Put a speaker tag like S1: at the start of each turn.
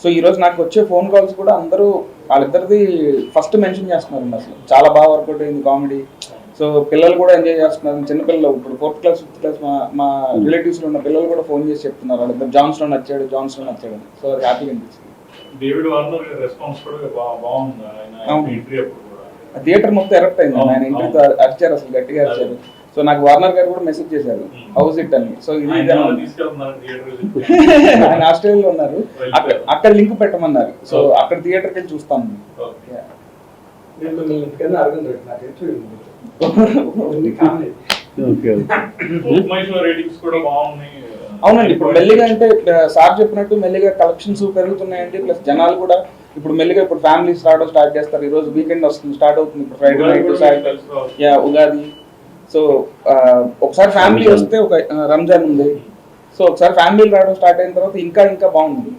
S1: So ఈ రోజు నాకు వచ్చే ఫోన్ కాల్స్ కూడా అందరూ వాళ్ళిద్దరిది ఫస్ట్ మెన్షన్ చేస్తున్నారండి. అసలు చాలా బాగా వర్కౌట్ అయింది కామెడీ. సో పిల్లలు కూడా ఎంజాయ్ చేస్తున్నారు. చిన్నపిల్లలు ఇప్పుడు 4th క్లాస్ 5th క్లాస్ మా రిలేటివ్స్ లో ఉన్న పిల్లలు కూడా ఫోన్ చేసి చెప్తున్నారు వాళ్ళిద్దరు జాన్సన్ నచ్చాడు అని. సో అది హ్యాపీగా అనిపిస్తుంది.
S2: డేవిడ్ వార్నర్ రెస్పాన్స్ కూడా బాగుంది. ఆయన ఎంట్రీ అప్పుడు కూడా
S1: థియేటర్ మొత్తం ఎరప్ట్ అయింది. ఆయన ఇంటర్వ్యూ అరిచారు, అసలు గట్టిగా అరిచారు. సో నాకు వార్నర్ గారు కూడా మెసేజ్ చేశారు హౌస్ ఇట్ అని. సో ఇది ఆయన ఆస్ట్రేలియాలో ఉన్నారు, అక్కడ లింక్ పెట్టమన్నారు. సో అక్కడ థియేటర్కి వెళ్ళి చూస్తాను. అవునండి, ఇప్పుడు మెల్లిగా అంటే సార్ చెప్పినట్టు మెల్లిగా కలెక్షన్స్ పెరుగుతున్నాయండి. ప్లస్ జనాలు కూడా ఇప్పుడు మెల్లిగా ఇప్పుడు ఫ్యామిలీస్ రావడం స్టార్ట్ చేస్తారు. ఈ రోజు వీకెండ్ వస్తుంది, స్టార్ట్ అవుతుంది. ఇప్పుడు ఫ్రైడే నైట్ ఉగాది. సో ఒకసారి ఫ్యామిలీ వస్తే ఒక రంజాన్ ఉంది. సో ఒకసారి ఫ్యామిలీలు రావడం స్టార్ట్ అయిన తర్వాత ఇంకా బాగుంది.